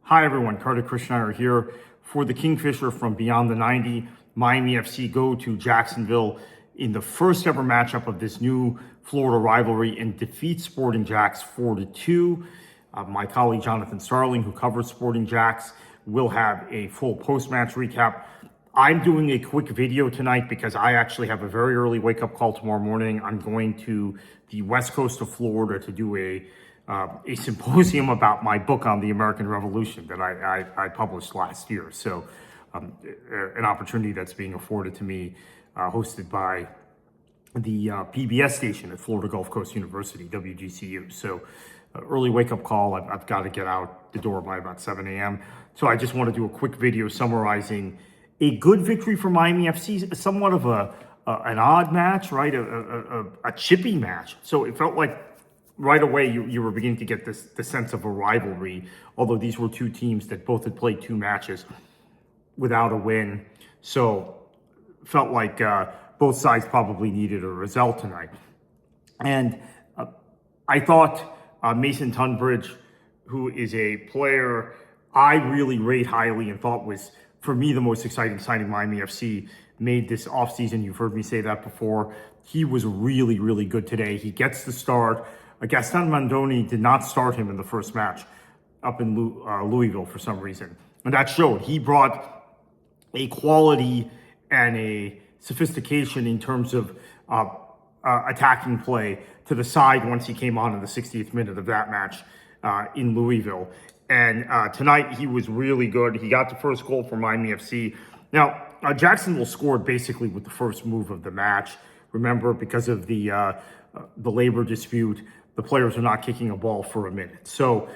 Hi everyone, Carter Krishnaiyer here for the Kingfisher from Beyond the 90. Miami FC go to Jacksonville in the first ever matchup of this new Florida rivalry and defeat Sporting Jacks 4-2. My colleague Jonathan Starling, who covers Sporting Jacks, will have a full post-match recap. I'm doing a quick video tonight because I actually have a very early wake-up call tomorrow morning. I'm going to the west coast of Florida to do a symposium about my book on the American Revolution that I published last year. So an opportunity that's being afforded to me, hosted by the PBS station at Florida Gulf Coast University, WGCU. So early wake-up call. I've got to get out the door by about 7 a.m. So I just want to do a quick video summarizing a good victory for Miami FC, somewhat of an odd match, right? A chippy match. So it felt like right away you were beginning to get the sense of a rivalry, although these were two teams that both had played two matches without a win. So felt like both sides probably needed a result tonight. And I thought Mason Tunbridge, who is a player I really rate highly and thought was, for me, the most exciting signing Miami FC made this offseason. You've heard me say that before. He was really, really good today. He gets the start. Gaston Mandoni did not start him in the first match up in Louisville for some reason. And that showed. He brought a quality and a sophistication in terms of attacking play to the side once he came on in the 60th minute of that match in Louisville. And tonight he was really good. He got the first goal for Miami FC. Now, Jacksonville scored basically with the first move of the match. Remember, because of the labor dispute, the players are not kicking a ball for a minute. So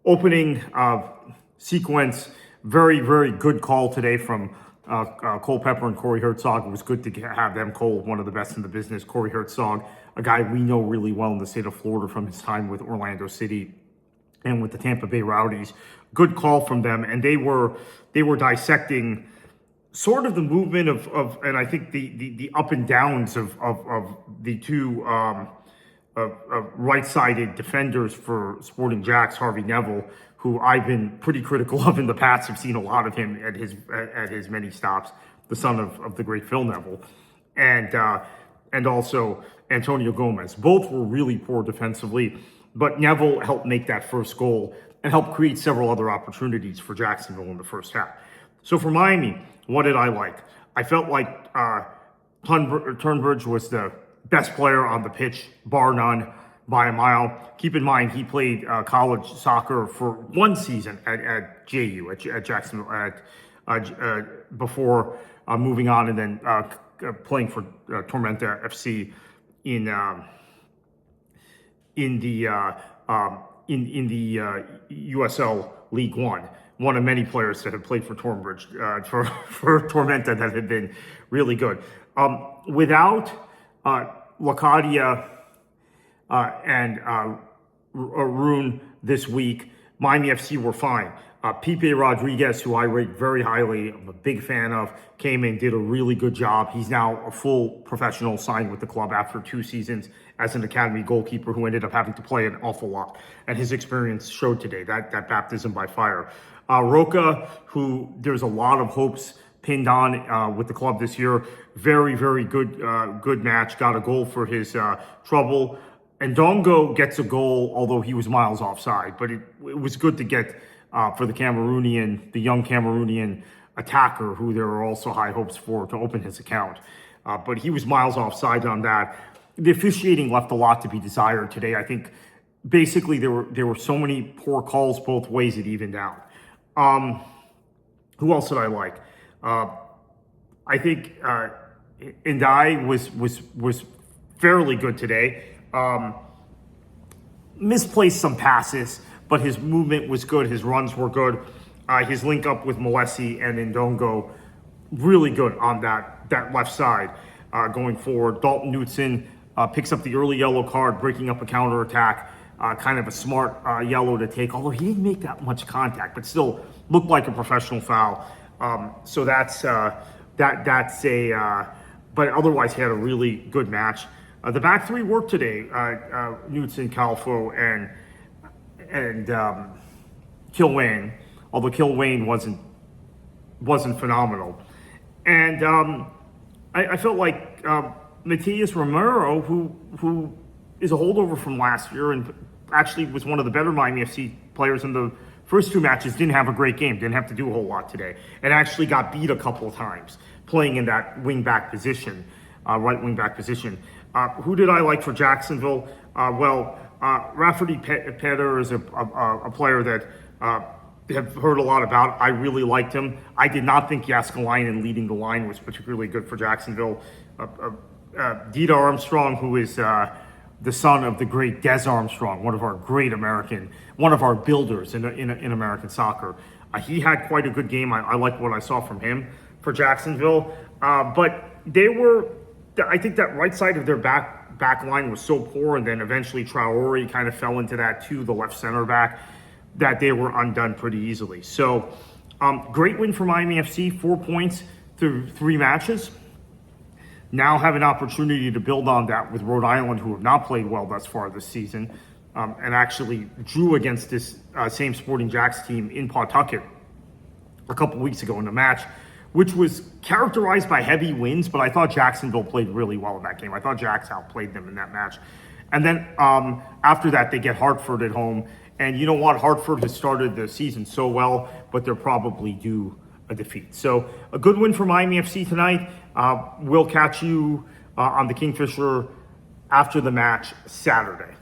opening sequence, very, very good call today from Cole Pepper and Corey Herzog. It was good to have them. Cole, one of the best in the business. Corey Herzog, a guy we know really well in the state of Florida from his time with Orlando City and with the Tampa Bay Rowdies. Good call from them. And they were dissecting sort of the movement of and I think the up and downs of the two right-sided defenders for Sporting Jacks, Harvey Neville, who I've been pretty critical of in the past. I've seen a lot of him at his many stops, the son of the great Phil Neville, and also Antonio Gomez. Both were really poor defensively, but Neville helped make that first goal and helped create several other opportunities for Jacksonville in the first half. So for Miami, what did I like? I felt like Turnbridge was the best player on the pitch, bar none, by a mile. Keep in mind, he played college soccer for one season at JU, at Jacksonville, before moving on and then playing for Tormenta FC in the USL League One. One of many players that have played for Tornbridge, for Tormenta, that have been really good. Without Lacadia and Rune this week, Miami FC were fine. Pipe Rodriguez, who I rate very highly, I'm a big fan of, came in, did a really good job. He's now a full professional, signed with the club after 2 seasons as an academy goalkeeper who ended up having to play an awful lot. And his experience showed today, that baptism by fire. Roca, who there's a lot of hopes pinned on with the club this year, very, very good match, got a goal for his trouble. And Dongo gets a goal, although he was miles offside, but it was good to get for the young Cameroonian attacker, who there are also high hopes for, to open his account. But he was miles offside on that. The officiating left a lot to be desired today. I think basically there were so many poor calls both ways it evened out. Who else did I like? I think Ndai was fairly good today. Misplaced some passes, but his movement was good. His runs were good. His link up with Molesi and Ndongo, really good on that left side going forward. Dalton Knutson picks up the early yellow card, breaking up a counterattack. Kind of a smart yellow to take, although he didn't make that much contact, but still looked like a professional foul. So that's a, but otherwise he had a really good match. The back three worked today. Knutson, Calfo, and Kilwayne, although Kilwayne wasn't phenomenal. And I felt like Matias Romero, who is a holdover from last year and actually was one of the better Miami FC players in the first two matches, didn't have a great game, didn't have to do a whole lot today, and actually got beat a couple of times playing in that wing-back position, right wing-back position. Who did I like for Jacksonville? Rafferty Petter is a player that have heard a lot about. I really liked him. I did not think Jaskalainen leading the line was particularly good for Jacksonville. Dita Armstrong, who is the son of the great Des Armstrong, one of our builders in American soccer. He had quite a good game. I like what I saw from him for Jacksonville. But I think that right side of their back line was so poor, and then eventually Traore kind of fell into that too, the left center back, that they were undone pretty easily. So great win for Miami FC, 4 points through 3 matches. Now have an opportunity to build on that with Rhode Island, who have not played well thus far this season, and actually drew against this same Sporting Jacks team in Pawtucket a couple weeks ago in a match, which was characterized by heavy winds, but I thought Jacksonville played really well in that game. I thought Jacks outplayed them in that match. And then after that, they get Hartford at home. And you know what? Hartford has started the season so well, but they're probably due a defeat. So a good win for Miami FC tonight. We'll catch you on the Kingfisher after the match Saturday.